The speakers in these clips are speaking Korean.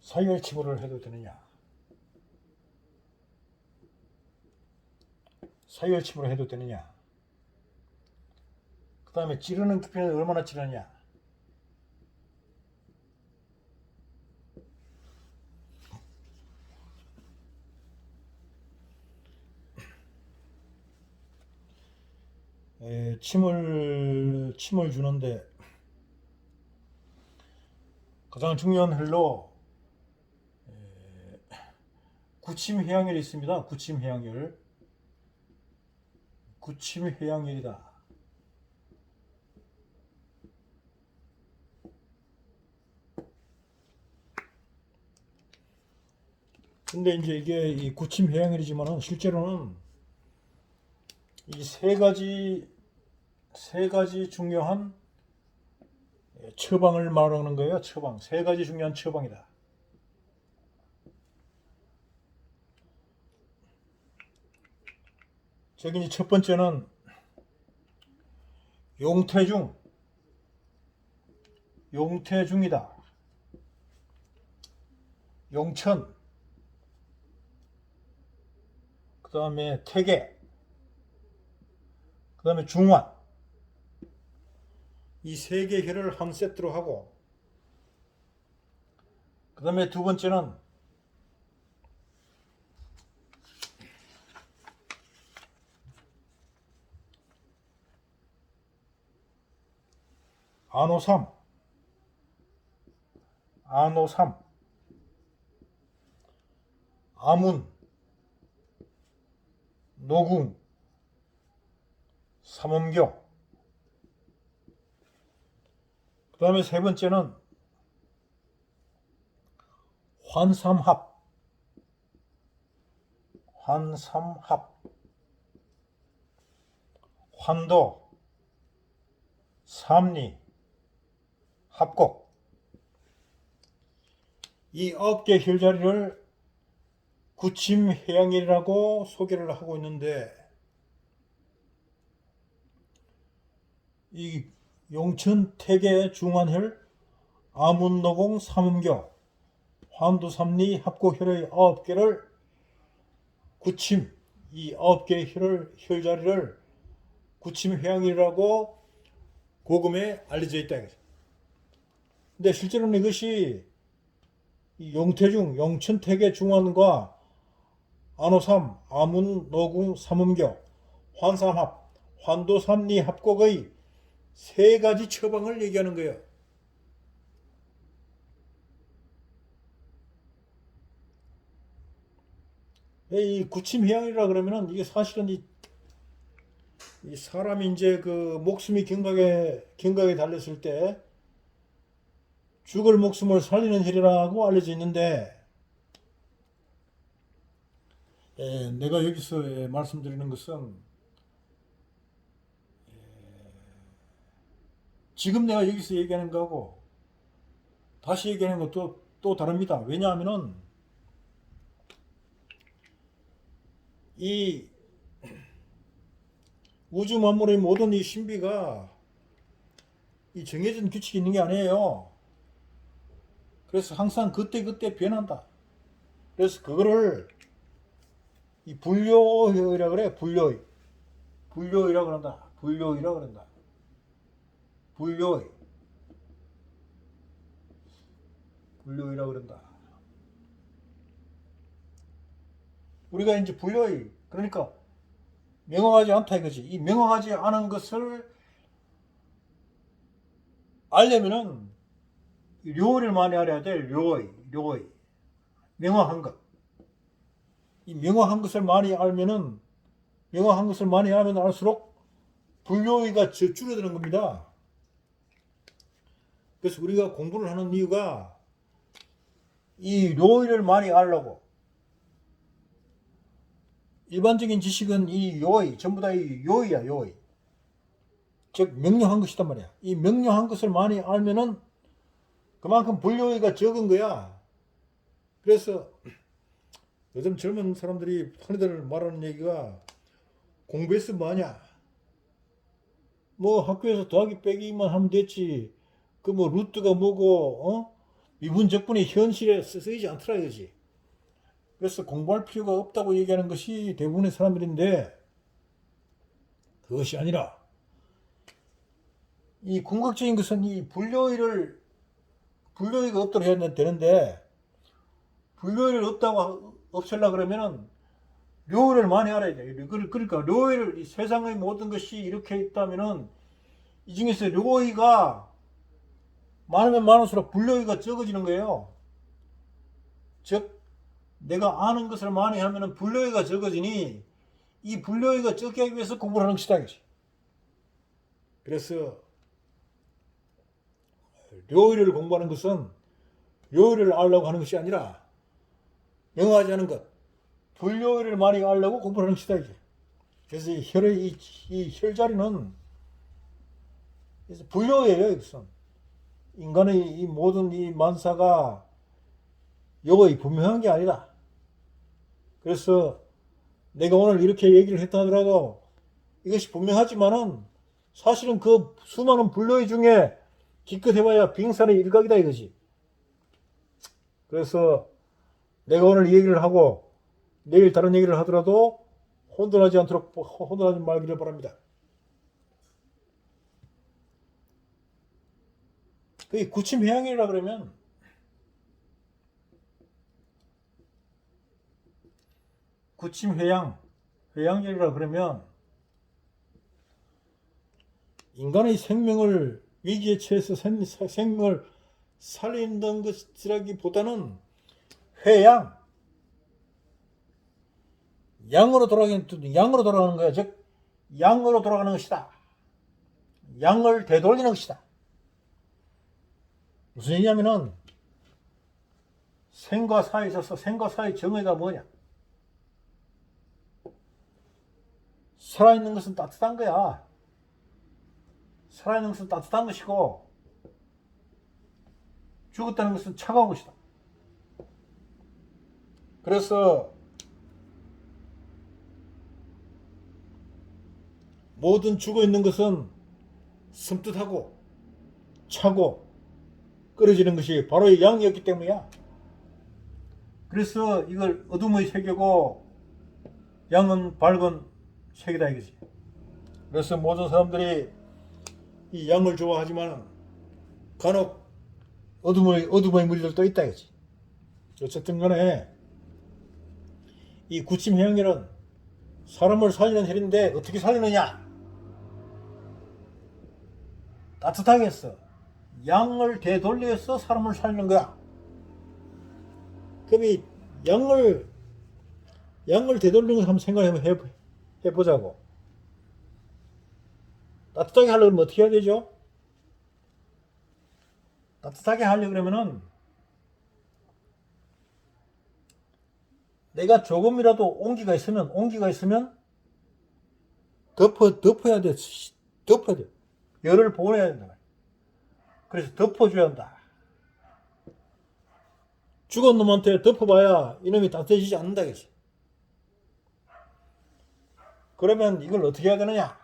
사혈치부를 해도 되느냐? 사혈치부를 해도 되느냐? 그 다음에 찌르는 깊이는 얼마나 찌르느냐? 침을 주는데 가장 중요한 혈로 구침해양혈이 있습니다. 구침해양혈. 구침해양혈이다. 근데 이제 이게 이 구침해양혈이지만은 실제로는 이 세 가지 중요한 처방을 말하는 거예요. 처방. 세 가지 중요한 처방이다. 저기 이제 첫 번째는 용태중이다. 용천, 그 다음에 태계, 그 다음에 중환. 이 세 개 혈을 한 세트로 하고, 그 다음에 두 번째는 안오삼, 아문, 노궁, 삼엄교. 그 다음에 세 번째는 환삼합, 환도, 삼리, 합곡. 이 9개 혈자리를 구침해양혈이라고 소개를 하고 있는데, 이 용천, 태계, 중환혈, 아문, 노공, 삼음교, 환도, 삼리, 합곡혈의 9개를 구침, 이 9개의 혈자리를 구침해양혈이라고 고금에 알려져 있다. 근데 실제로는 이것이 용태중, 용천, 태계, 중환과 안오삼, 아문, 노궁, 삼음교, 환삼합, 환도, 삼리, 합곡의 세 가지 처방을 얘기하는 거예요. 이 구침해양이라 그러면은 이게 사실은 이 사람이 이제 그 목숨이 경각에 달렸을 때 죽을 목숨을 살리는 혈이라고 알려져 있는데, 내가 여기서 말씀드리는 것은 지금 내가 여기서 얘기하는 거하고 다시 얘기하는 것도 또 다릅니다. 왜냐하면은 이 우주 만물의 모든 이 신비가 이 정해진 규칙이 있는 게 아니에요. 그래서 항상 그때그때 변한다. 그래서 그거를 이 불교이라 그래. 불교이라 그런다. 불교이라 그런다. 불교이라 그런다. 우리가 이제 불교의, 그러니까 명확하지 않다 이거지. 이 명확하지 않은 것을 알려면은 료를 많이 알아야 돼. 료의 명확한 것. 이 명확한 것을 많이 알면 알수록 불교의가 줄어드는 겁니다. 그래서 우리가 공부를 하는 이유가 이 료의를 많이 알려고. 일반적인 지식은 이 요의, 전부 다 이 요의야, 요의. 즉 명료한 것이단 말이야. 이 명료한 것을 많이 알면은 그만큼 불요의가 적은 거야. 그래서 요즘 젊은 사람들이 흔히들 말하는 얘기가 공부해서 뭐하냐? 뭐 학교에서 더하기 빼기만 하면 됐지. 그 뭐 루트가 뭐고, 미분적분이 현실에 쓰이지 않더라 이거지. 그래서 공부할 필요가 없다고 얘기하는 것이 대부분의 사람들인데, 그것이 아니라 이 궁극적인 것은 이 불료의가 없도록 해야 되는데, 불료의를 없애려고 그러면은 료를 많이 알아야 돼. 그러니까 료의를, 세상의 모든 것이 이렇게 있다면은 이 중에서 료의가 많으면 많을수록 불료의가 적어지는 거예요. 즉 내가 아는 것을 많이 하면은 불료의가 적어지니, 이 불료의가 적게 하기 위해서 공부를 하는 것이다. 그래서 료의를 공부하는 것은 료의를 알려고 하는 것이 아니라 영하지 않은 것, 불료의를 많이 알려고 공부를 하는 것이다. 그래서 이 혈자리는 불료예요. 이것은 인간의 이 모든 이 만사가 요거의 분명한 게 아니라, 그래서 내가 오늘 이렇게 얘기를 했다 하더라도 이것이 분명하지만은 사실은 그 수많은 불료의 중에 기껏 해봐야 빙산의 일각이다 이거지. 그래서 내가 오늘 이 얘기를 하고 내일 다른 얘기를 하더라도 혼돈하지 말기를 바랍니다. 그 구침회양이라 그러면, 회양절이라 그러면 인간의 생명을 위기에 처해서 생명을 살린다는 것이라기보다는 양으로 돌아가는 거야. 즉 양으로 돌아가는 것이다. 양을 되돌리는 것이다. 무슨 얘기냐면은, 생과 사에 있어서 생과 사의 정의가 뭐냐? 살아있는 것은 따뜻한 거야. 살아있는 것은 따뜻한 것이고, 죽었다는 것은 차가운 것이다. 그래서 모든 죽어있는 것은 섬뜩하고 차고 끓여지는 것이 바로 이 양이었기 때문이야. 그래서 이걸 어둠의 세계고 양은 밝은 세계다 이거지. 그래서 모든 사람들이 이 양을 좋아하지만 간혹 어둠의 무리들도 있다 이거지. 어쨌든 간에 이 구침해양일은 사람을 살리는 헬인데 어떻게 살리느냐? 따뜻하게 했어. 양을 되돌려서 사람을 살리는 거야. 그럼 이 양을 되돌리는 걸 한번 생각해 보자고. 따뜻하게 하려면 어떻게 해야 되죠? 따뜻하게 하려고 그러면은 내가 조금이라도 온기가 있으면 덮어야 돼. 열을 보내야 된다. 그래서 덮어줘야 한다. 죽은 놈한테 덮어봐야 이놈이 따뜻해지지 않는다. 그러면 이걸 어떻게 해야 되느냐?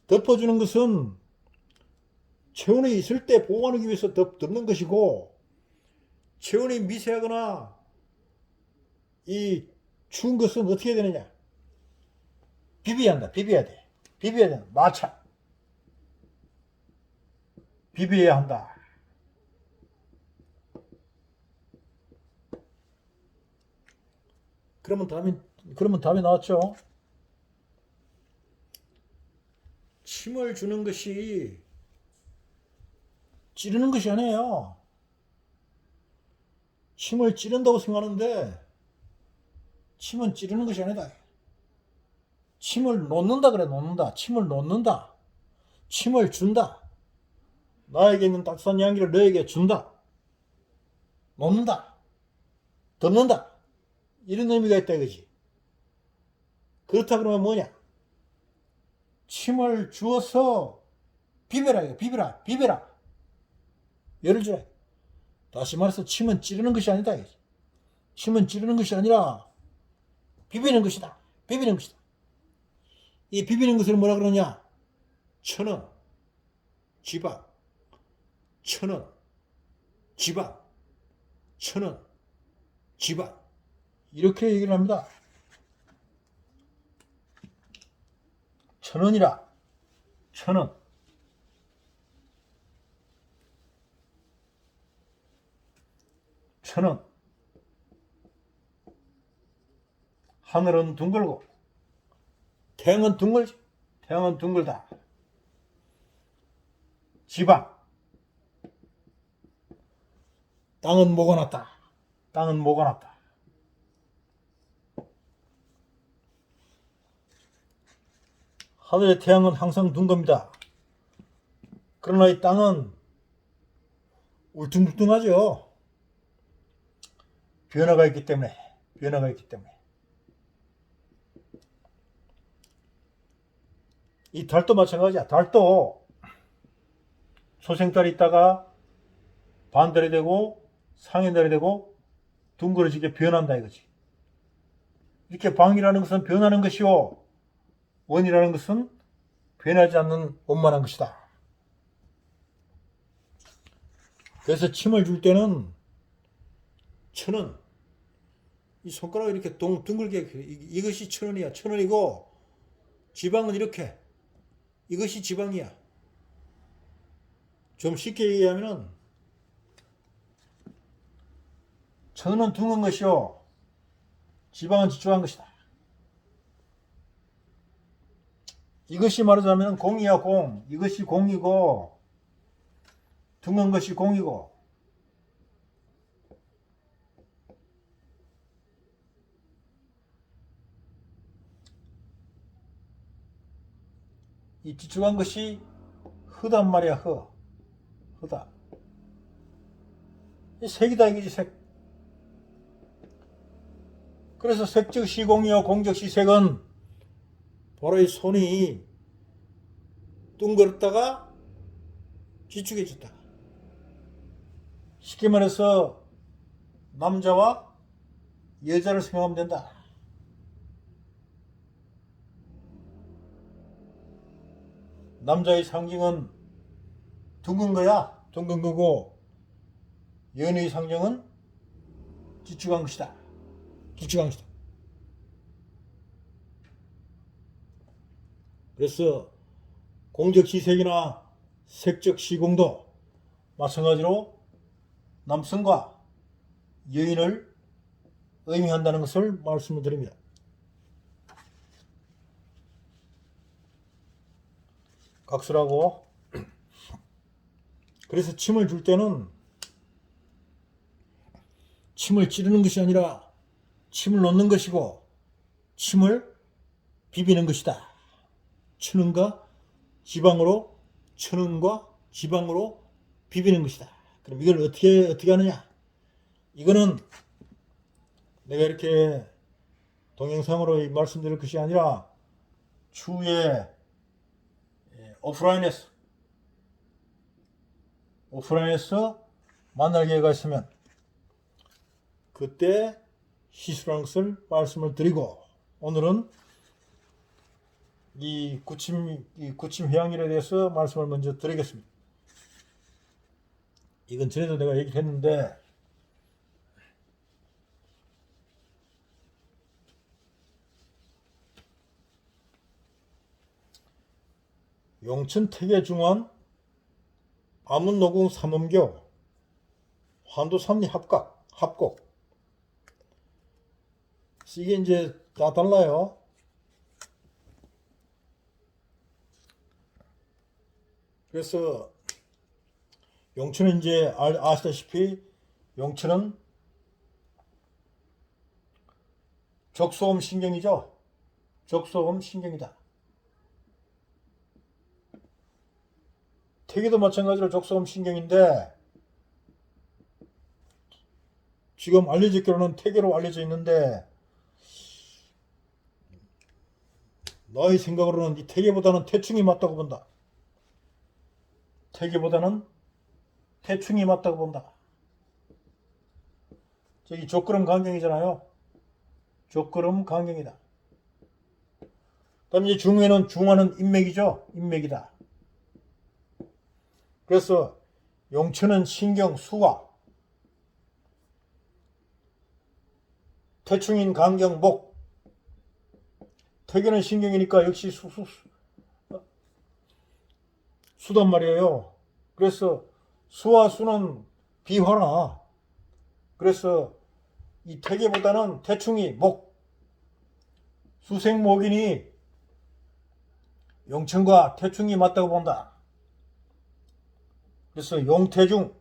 덮어주는 것은 체온이 있을 때 보호하기 위해서 덮는 것이고, 체온이 미세하거나 이 추운 것은 어떻게 해야 되느냐? 비벼야 돼. 마차. 비벼야 한다. 그러면 답이 나왔죠? 침을 주는 것이 찌르는 것이 아니에요. 침을 찌른다고 생각하는데 침은 찌르는 것이 아니다. 침을 놓는다 그래. 침을 놓는다. 침을 준다. 나에게 있는 따뜻한 양기를 너에게 준다. 놓는다. 덮는다. 이런 의미가 있다 이거지. 그렇다 그러면 뭐냐? 침을 주어서 비벼라. 열을 주라. 다시 말해서 침은 찌르는 것이 아니다. 침은 찌르는 것이 아니라 비비는 것이다. 이 비비는 것을 뭐라 그러냐? 천원, 지박, 천원, 지방, 천은, 지방 이렇게 얘기를 합니다. 천은이라 천은 천은 하늘은 둥글고 태양은 둥글지. 태양은 둥글다. 지방 땅은 뭐가 났다. 땅은 뭐가 났다. 하늘의 태양은 항상 둥겁니다. 그러나 이 땅은 울퉁불퉁하죠. 변화가 있기 때문에. 이 달도 마찬가지야. 달도 소생달이 있다가 반달이 되고 상해달이 되고 둥그러지게 변한다 이거지. 이렇게 방이라는 것은 변하는 것이요, 원이라는 것은 변하지 않는 원만한 것이다. 그래서 침을 줄 때는 천은 이 손가락을 이렇게 둥글게 이것이 천원이야. 천원이고 지방은 이렇게 이것이 지방이야. 좀 쉽게 얘기하면은 천은 둥근 것이요, 지방은 지쭉한 것이다. 이것이 말하자면 공이야. 공. 이것이 공이고 둥근 것이 공이고 이 지쭉한 것이 흐단 말이야. 흐다. 이 색이다 이거지. 색. 그래서 색즉시 공이요 공즉시 색은 바로 이 손이 둥그렇다가 지축해졌다. 쉽게 말해서 남자와 여자를 생각하면 된다. 남자의 상징은 둥근 거야. 둥근 거고 여인의 상징은 지축한 것이다. 지축한 것이다. 그래서 공적시색이나 색적시공도 마찬가지로 남성과 여인을 의미한다는 것을 말씀을 드립니다. 각설하고, 그래서 침을 줄 때는 침을 찌르는 것이 아니라 침을 놓는 것이고 침을 비비는 것이다. 천은과 지방으로 비비는 것이다. 그럼 이걸 어떻게 하느냐? 이거는 내가 이렇게 동영상으로 말씀드릴 것이 아니라 추후에 오프라인에서 만날 기회가 있으면 그때 시술하는 것을 말씀을 드리고, 오늘은 이 구침 회양일에 대해서 말씀을 먼저 드리겠습니다. 이건 전에도 내가 얘기를 했는데, 용천 태계중원 아문노궁 삼음교 환도삼리 합곡. 이게 이제 다 달라요. 그래서 용천은 이제 아시다시피 용천은 족소음 신경이죠. 족소음 신경이다. 태계도 마찬가지로 족소음 신경인데, 지금 알려졌기로는 태계로 알려져 있는데, 너의 생각으로는 이 태계보다는 태충이 맞다고 본다. 태계보다는 태충이 맞다고 본다. 저기 족그름 강경이잖아요. 족그름 강경이다. 그다음 이제 중화는 인맥이죠. 인맥이다. 그래서 용천은 신경 수화, 태충인 강경 목. 태계는 신경이니까 역시 수단 말이에요. 그래서 수와 수는 비화나. 그래서 이 태계보다는 태충이 목. 수생목이니 용천과 태충이 맞다고 본다. 그래서 용태중,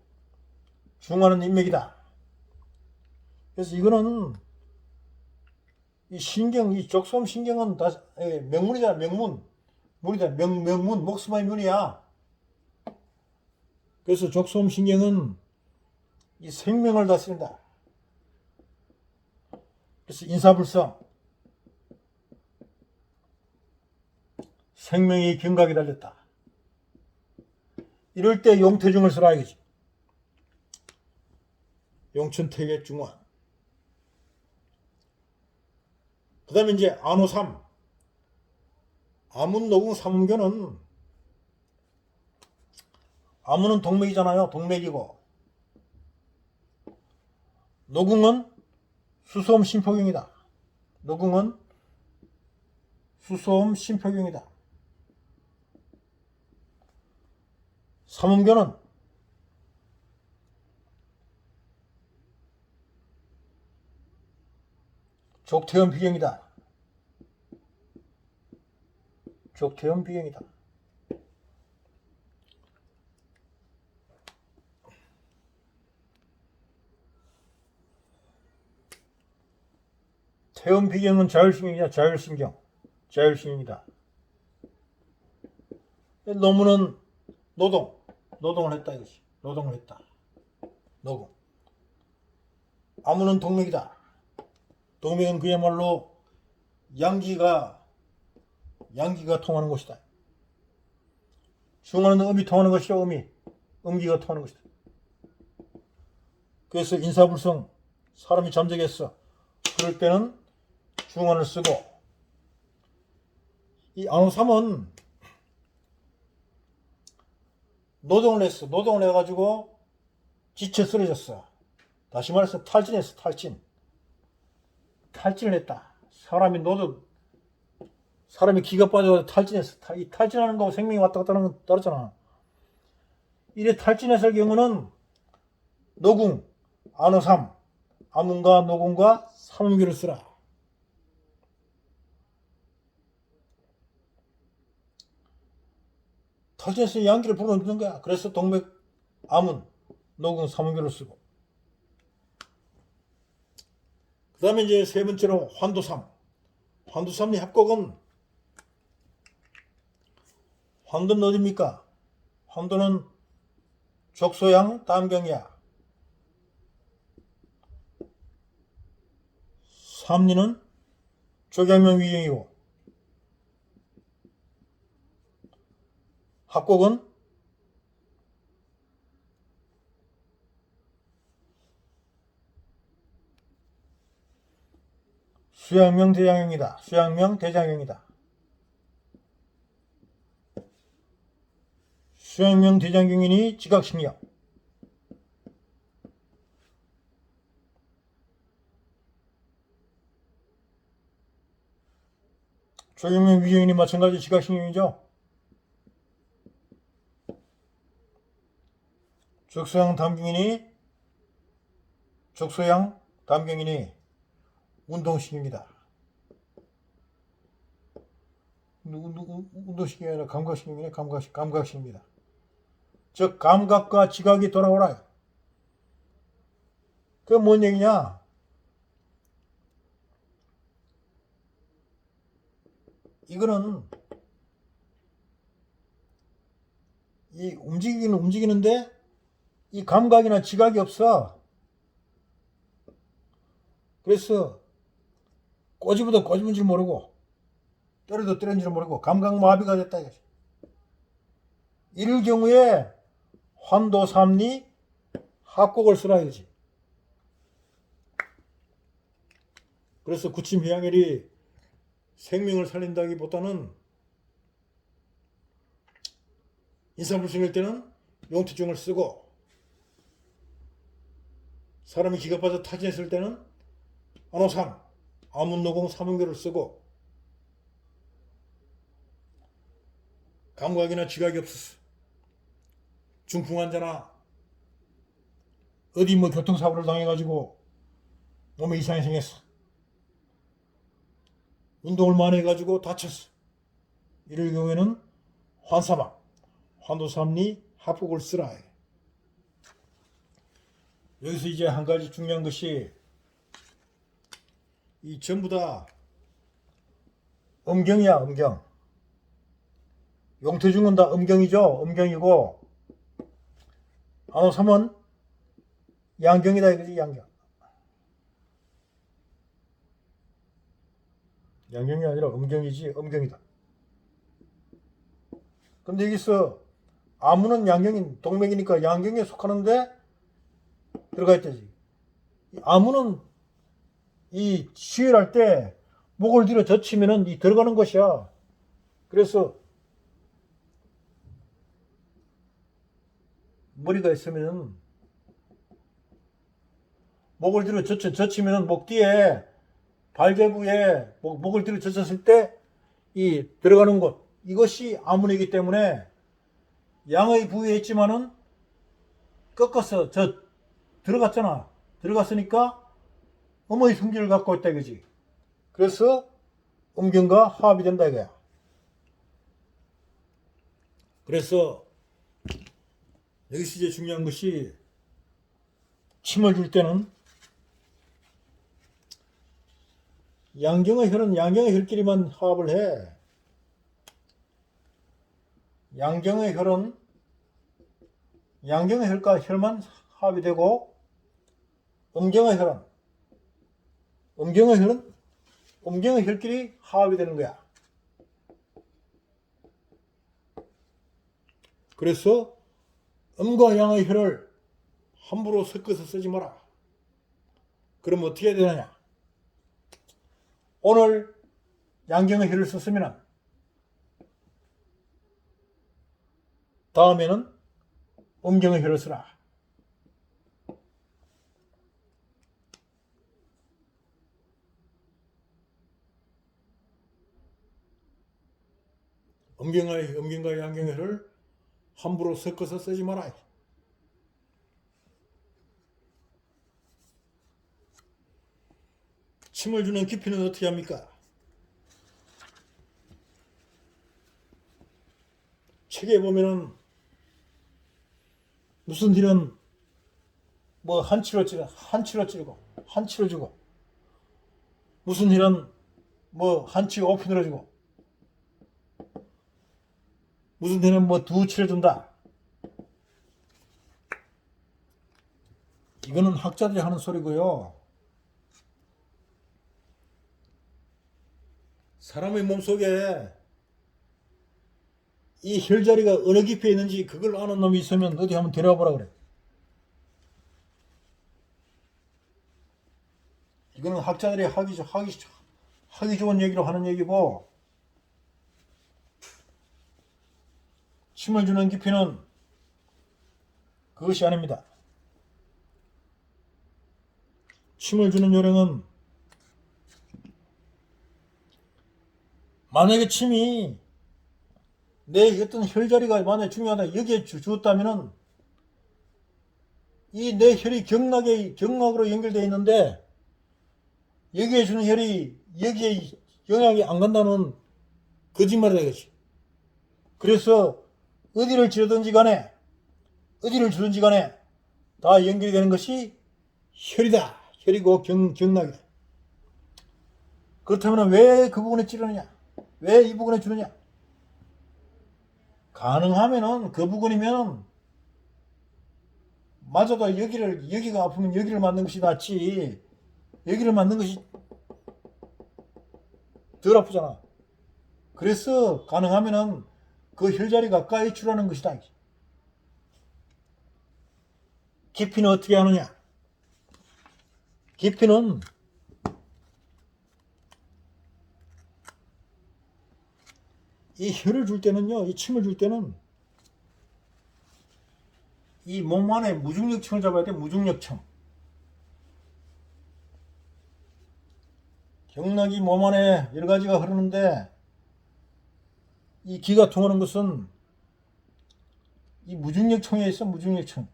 중하는 인맥이다. 그래서 이거는 이 신경, 이 족소음 신경은 다 명문이잖아. 명문. 문이다. 명문, 목숨의 문이야. 그래서 족소음 신경은 이 생명을 다스린다. 그래서 인사불성, 생명이 경각이 달렸다. 이럴 때 용태중을 쓰라 이거지. 용천태계 중환. 그 다음에 이제 안호삼. 아문노궁 삼음교는, 아문은 동맥이잖아요. 동맥이고, 노궁은 수소음 심표경이다. 노궁은 수소음 심표경이다. 삼음교는 족태음 비경이다. 족태음 비경이다. 태음 비경은 자율신경이냐, 자율신경. 자율신경이다. 노무는 노동을 했다 이것이. 노동을 했다. 노동. 아무는 동맥이다. 동맥은 그야말로 양기가 통하는 곳이다. 중하는 음이 통하는 것이죠. 음기가 통하는 것이다. 그래서 인사불성, 사람이 잠적했어. 그럴 때는 중환을 쓰고, 이 안호삼은 노동을 했어. 노동을 해가지고 지쳐 쓰러졌어. 다시 말해서 탈진했어. 탈진을 했다. 사람이 기가 빠져서 탈진했어. 이 탈진하는 거하고 생명이 왔다 갔다 하는 건 다르잖아. 이래 탈진했을 경우는 노궁, 안호삼, 아문과 노궁과 삼음교를 쓰라. 탈진해서 양기를 불어넣는 거야. 그래서 동맥, 아문, 노궁, 삼음교를 쓰고. 그 다음에 이제 세 번째로 환도삼. 환도삼리 합곡은, 환도는 어딥니까? 환도는 족소양 담경이야. 삼리는 족양명 위경이고, 합곡은 수양명 대장경이다. 수양명 대장경이다. 수양명 대장경이니 지각신경. 족양명 위경이니 마찬가지 지각신경이죠. 족소양 담경이니 운동신경이다. 운동신경이 아니라 감각신경이네. 감각신경이다. 즉 감각과 지각이 돌아오라. 그게 뭔 얘기냐? 이거는 이 움직이기는 움직이는데 이 감각이나 지각이 없어. 그래서 꼬집어도 꼬집은 줄 모르고 때려도 때린 줄 모르고 감각마비가 됐다 이거지. 이럴 경우에 환도삼리 합곡을 쓰라 이거지. 그래서 구침해양일이 생명을 살린다기보다는 인사불성일 때는 용태중을 쓰고, 사람이 기가 빠져 타진했을 때는 안호삼, 아문노공 삼음교를 쓰고 감각이나 지각이 없었어. 중풍 환자나 어디 뭐 교통사고를 당해가지고 몸에 이상이 생겼어. 운동을 많이 해가지고 다쳤어. 이럴 경우에는 환사막, 환도삼리 합곡을 쓰라. 여기서 이제 한 가지 중요한 것이 이 전부 다 음경이야, 음경. 용태중은 다 음경이죠. 음경이고 안호삼은 양경이다 이거지, 양경. 양경이 아니라 음경이지, 음경이다. 근데 여기서 아무는 양경인 동맥이니까 양경에 속하는데 들어가 있다지. 아무는 이 시혈할 때 목을 뒤로 젖히면은 이 들어가는 것이야. 그래서 머리가 있으면은 목을 뒤로 젖히면은 목 뒤에 발제부에 목을 뒤로 젖혔을 때 이 들어가는 곳, 이것이 아문이기 때문에 양의 부위에 있지만은 꺾어서 들어갔잖아. 들어갔으니까 음의 성질을 갖고 있다 이거지. 그래서 음경과 화합이 된다 이거야. 그래서 여기서 이제 중요한 것이 침을 줄 때는 양경의 혈은 양경의 혈끼리만 화합을 해. 양경의 혈은 양경의 혈과 혈만 화합이 되고 음경의 혈은 음경의 혈끼리 화합이 되는 거야. 그래서 음과 양의 혈을 함부로 섞어서 쓰지 마라. 그럼 어떻게 해야 되느냐? 오늘 양경의 혈을 썼으면 다음에는 음경의 혈을 쓰라. 음경과 양경의 혈을 함부로 섞어서 쓰지 마라. 침을 주는 깊이는 어떻게 합니까? 책에 보면은 무슨 일은 뭐 한치로 주고 무슨 일은 뭐 한치 5푼으로 주고 무슨 일은 뭐 2치를 준다. 이거는 학자들이 하는 소리고요. 사람의 몸속에 이 혈자리가 어느 깊이에 있는지 그걸 아는 놈이 있으면 어디 한번 데려와 보라 그래. 이거는 학자들이 하기 좋은 얘기로 하는 얘기고, 침을 주는 깊이는 그것이 아닙니다. 침을 주는 요령은 만약에 침이 내 어떤 혈자리가 만약에 중요하다 여기에 주었다면은 이 내 혈이 경락으로 연결되어 있는데 여기에 주는 혈이 여기에 영향이 안 간다는 거짓말이다 이거지. 그래서 어디를 찌르든지 간에 어디를 주든지 간에 다 연결이 되는 것이 혈이다. 혈이고 경락이다. 그렇다면 왜 그 부분에 찌르느냐? 왜 이 부분에 주느냐? 가능하면은 그 부분이면 맞아도 여기가 아프면 여기를 맞는 것이 낫지. 여기를 맞는 것이 덜 아프잖아. 그래서 가능하면은 그 혈자리 가까이 주라는 것이다. 깊이는 어떻게 하느냐? 깊이는 이 혈을 줄 때는요, 이 침을 줄 때는 이 몸 안에 무중력층을 잡아야 돼. 무중력층. 경락이 몸 안에 여러 가지가 흐르는데 이 기가 통하는 것은 이 무중력청에 있어. 무중력청.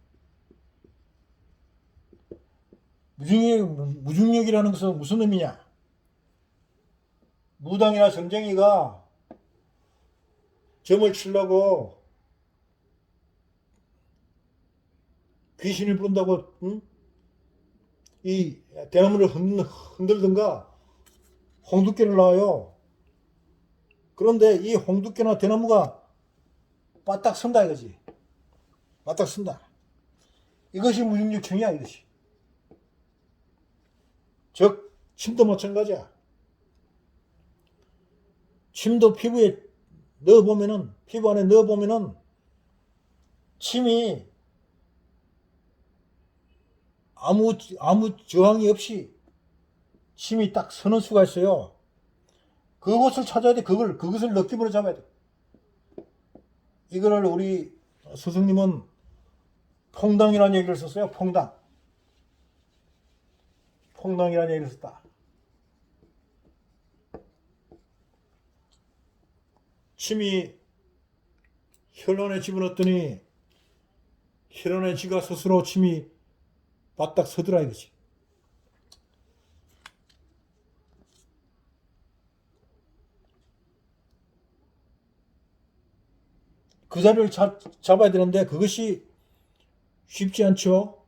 무중력이라는 것은 무슨 의미냐? 무당이나 점쟁이가 점을 치려고 귀신을 부른다고 응? 이 대나무를 흔들든가 홍두깨를 놔요. 그런데 이 홍두깨나 대나무가 바닥 선다 이거지. 바닥 선다. 이것이 무중력청이야 이것이. 즉 침도 마찬가지야. 침도 피부에 넣어보면은 피부 안에 넣어보면은 침이 아무 저항이 없이 침이 딱 서는 수가 있어요. 그것을 찾아야 돼. 그것을 느낌으로 잡아야 돼. 이거를 우리 스승님은 퐁당이라는 얘기를 썼어요. 퐁당. 퐁당이라는 얘기를 썼다. 침이 혈관에 집어넣었더니 혈관에 지가 스스로 침이 바닥 서더라 이거지. 그 자리를 잡아야 되는데 그것이 쉽지 않죠.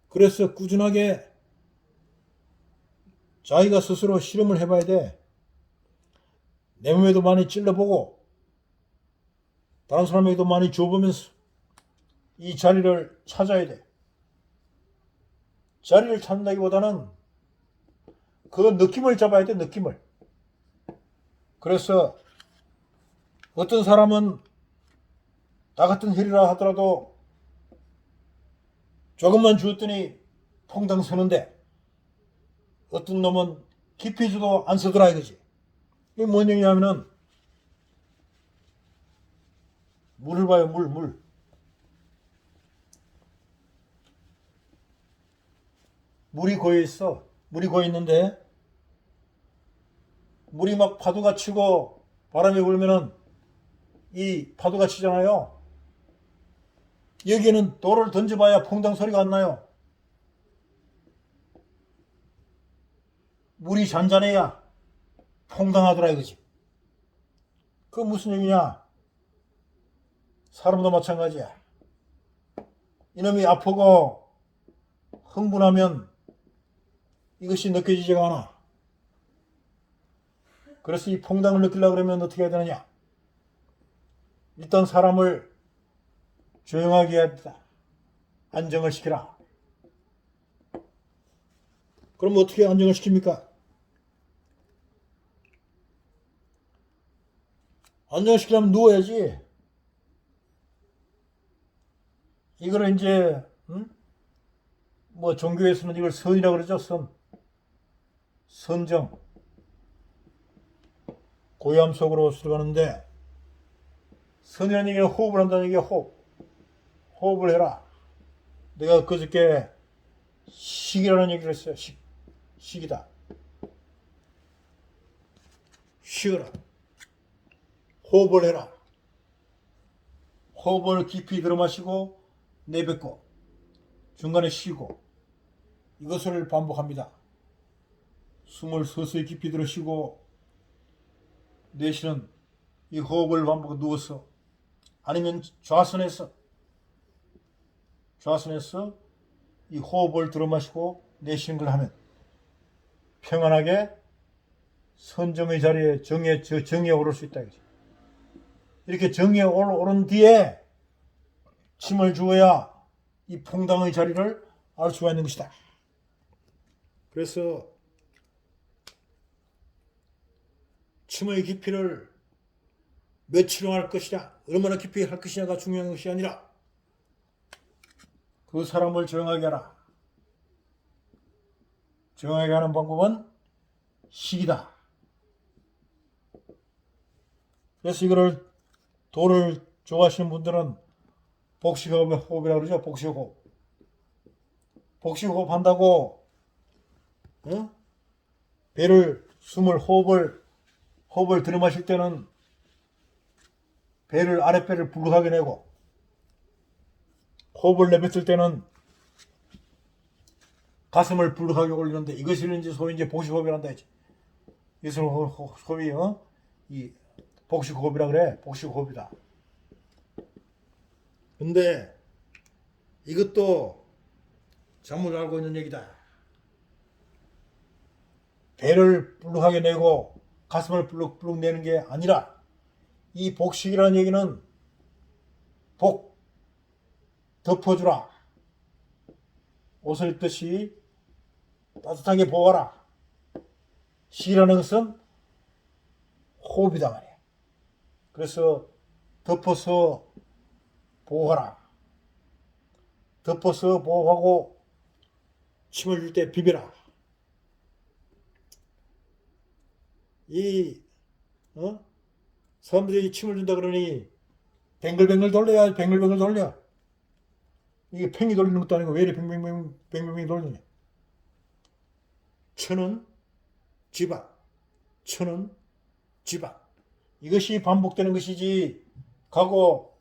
그래서 꾸준하게 자기가 스스로 실험을 해봐야 돼. 내 몸에도 많이 찔러보고 다른 사람에게도 많이 줘보면서 이 자리를 찾아야 돼. 자리를 찾는다기보다는 그 느낌을 잡아야 돼. 느낌을. 그래서 어떤 사람은 나 같은 혈이라 하더라도 조금만 주었더니 퐁당 서는데 어떤 놈은 깊이 줘도 안 서더라 이거지. 이게 뭔 얘기냐면은 물을 봐요. 물. 물이 고여 있어. 물이 고여 있는데 물이 막 파도가 치고 바람이 불면은 이 파도가 치잖아요. 여기는 돌을 던져봐야 퐁당 소리가 안 나요. 물이 잔잔해야 퐁당하더라 이거지. 그 무슨 얘기냐? 사람도 마찬가지야. 이놈이 아프고 흥분하면 이것이 느껴지지가 않아. 그래서 이 퐁당을 느끼려고 그러면 어떻게 해야 되느냐? 일단 사람을 조용하게 해야 된다. 안정을 시키라. 그럼 어떻게 안정을 시킵니까? 안정을 시키려면 누워야지. 이거를 이제 뭐 종교에서는 이걸 선이라고 그러죠. 선정. 고요함 속으로 들어가는데 선이라는 얘기는 호흡을 한다는 얘기야. 호흡을 해라. 내가 그저께 식이라는 얘기를 했어요. 식이다. 쉬어라. 호흡을 해라. 호흡을 깊이 들어마시고 내뱉고 중간에 쉬고 이것을 반복합니다. 숨을 서서히 깊이 들어 쉬고 내쉬는 이 호흡을 반복 누워서 아니면 좌선해서 이 호흡을 들어마시고 내쉬는 걸 하면 평안하게 선정의 자리에 정에 오를 수 있다. 이렇게 정에 오른 뒤에 침을 주어야 이 퐁당의 자리를 알 수가 있는 것이다. 그래서 침의 깊이를 며칠을 할 것이냐, 얼마나 깊이 할 것이냐가 중요한 것이 아니라 그 사람을 조용하게 하라. 조용하게 하는 방법은 식이다. 그래서 이거를 도를 좋아하시는 분들은 복식호흡이라고 그러죠. 복식호흡. 복식호흡 한다고 배를 숨을 호흡을 들이마실 때는 배를 아랫배를 불룩하게 내고 호흡을 내뱉을 때는 가슴을 불룩하게 올리는데 이것이 이제 소위 이제 복식호흡이란다 했지. 이것을 소위 이 복식호흡이라 그래. 복식호흡이다. 근데 이것도 잘못 알고 있는 얘기다. 배를 불룩하게 내고 가슴을 불룩불룩 내는 게 아니라 이 복식이라는 얘기는 복, 덮어주라. 옷을 입듯이 따뜻하게 보호하라. 식이라는 것은 호흡이다 말이야. 그래서 덮어서 보호하라. 덮어서 보호하고 침을 줄 때 비벼라. 사람들이 침을 준다 그러니 뱅글뱅글 돌려야 뱅글뱅글 돌려. 이게 팽이 돌리는 것도 아니고 왜 이렇게 뱅뱅뱅 돌리냐. 천은 지방, 천은 지방. 이것이 반복되는 것이지 가고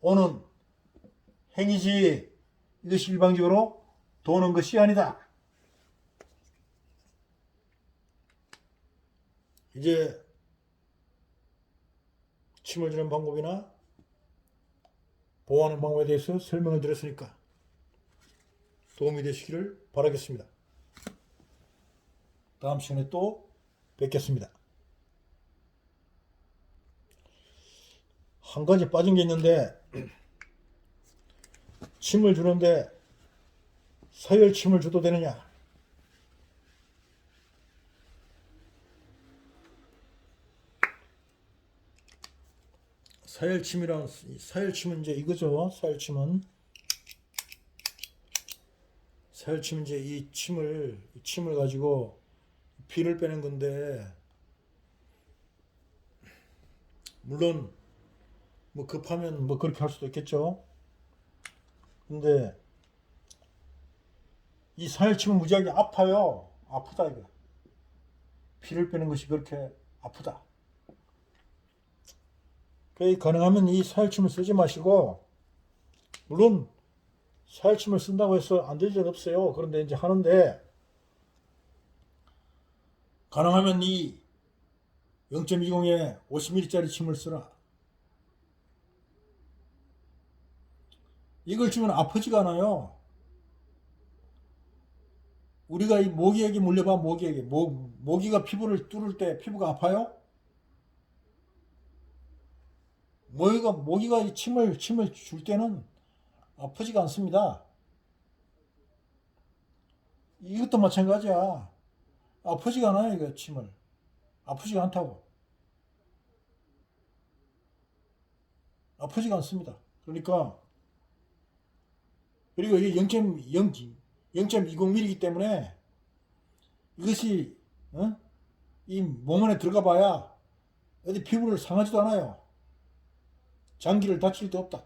오는 행위지 이것이 일방적으로 도는 것이 아니다. 이제 침을 주는 방법이나 보호하는 방법에 대해서 설명을 드렸으니까 도움이 되시기를 바라겠습니다. 다음 시간에 또 뵙겠습니다. 한 가지 빠진 게 있는데 침을 주는데 서열침을 줘도 되느냐? 서열침은 이제 이거죠. 서열침은 이제 이 침을 가지고 피를 빼는 건데, 물론 뭐 급하면 뭐 그렇게 할 수도 있겠죠. 근데 이 서열침은 무지하게 아파요. 아프다 이거. 피를 빼는 것이 그렇게 아프다. 가능하면 이 서열침을 쓰지 마시고, 물론 서열침을 쓴다고 해서 안 될 적 없어요. 그런데 이제 하는데, 가능하면 이 0.20에 50ml짜리 침을 쓰라. 이걸 주면 아프지가 않아요. 우리가 이 모기에게 물려봐. 모기가 피부를 뚫을 때 피부가 아파요? 모기가 이 침을 줄 때는 아프지가 않습니다. 이것도 마찬가지야. 아프지가 않아요. 이거 침을 아프지가 않다고. 아프지가 않습니다. 그러니까, 그리고 이게 0.20mm이기 때문에 이것이 이 몸 안에 들어가 봐야 어디 피부를 상하지도 않아요. 장기를 다칠 데 없다.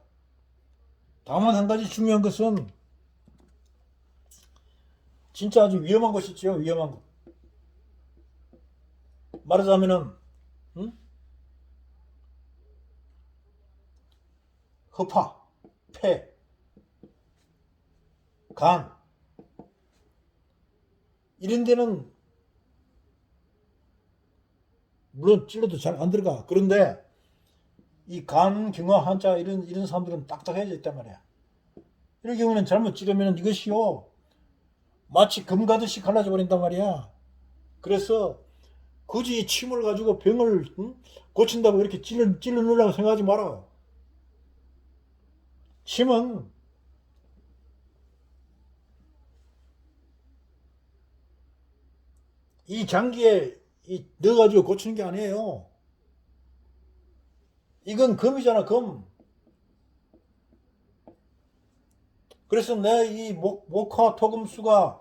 다만 한 가지 중요한 것은 진짜 아주 위험한 것이 있죠. 위험한 것. 말하자면은 허파, 폐, 간 이런 데는 물론 찔러도 잘 안 들어가. 그런데 이 간, 경화, 한자 이런 사람들은 딱딱해져 있단 말이야. 이런 경우는 잘못 찌르면 이것이요 마치 금 가듯이 갈라져 버린단 말이야. 그래서 굳이 침을 가지고 병을 고친다고 이렇게 찔러 넣으려고 생각하지 마라. 침은 이 장기에 넣어가지고 고치는 게 아니에요. 이건 금이잖아, 금. 그래서 내 이 목화토금수가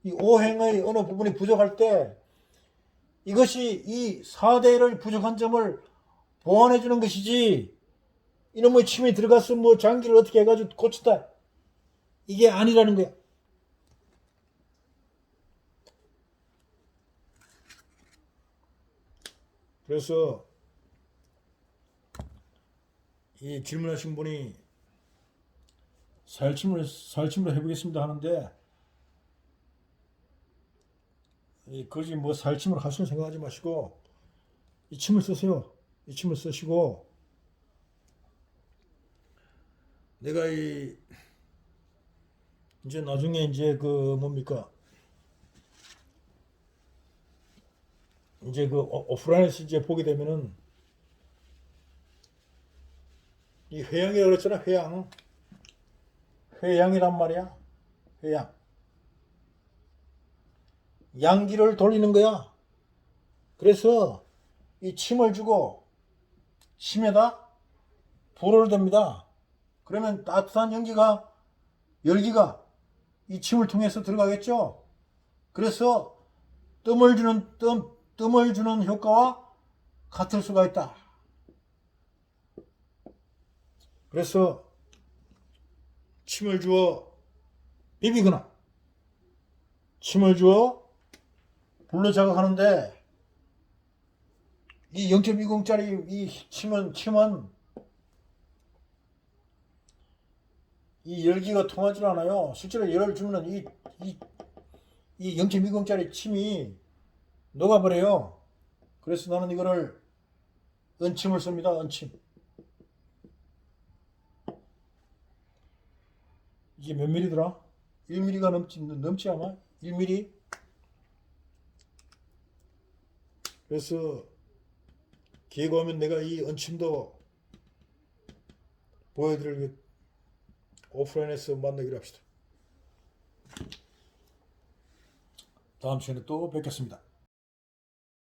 이 오행의 어느 부분이 부족할 때 이것이 이 4대를 부족한 점을 보완해 주는 것이지, 이놈의 침이 들어가서 뭐 장기를 어떻게 해가지고 고친다, 이게 아니라는 거야. 그래서 이 질문하신 분이 살침을 해보겠습니다 하는데, 그러지 뭐 살침을 할 수는 생각하지 마시고 이 침을 쓰세요. 이 침을 쓰시고, 내가 이제 나중에 이제 그 뭡니까, 이제 그 오프라인에서 이제 보게 되면은 이 회양이라고 그랬잖아. 회양이란 말이야. 회양. 양기를 돌리는 거야. 그래서 이 침을 주고 침에다 불을 댑니다. 그러면 따뜻한 열기가 이 침을 통해서 들어가겠죠. 그래서 뜸을 주는 효과와 같을 수가 있다. 그래서 침을 주어 비비거나 침을 주어 불로 자극하는데, 이 0.20짜리 이 침은 이 열기가 통하지 않아요. 실제로 열을 주면 이 0.20짜리 침이 녹아버려요. 그래서 나는 이거를 은침을 씁니다. 은침. 이게 몇 밀리더라? 1mm가 넘지 아마? 1mm? 그래서 기회가 오면 내가 이 은침도 보여드릴, 오프라인에서 만나기로 합시다. 다음 시간에 또 뵙겠습니다.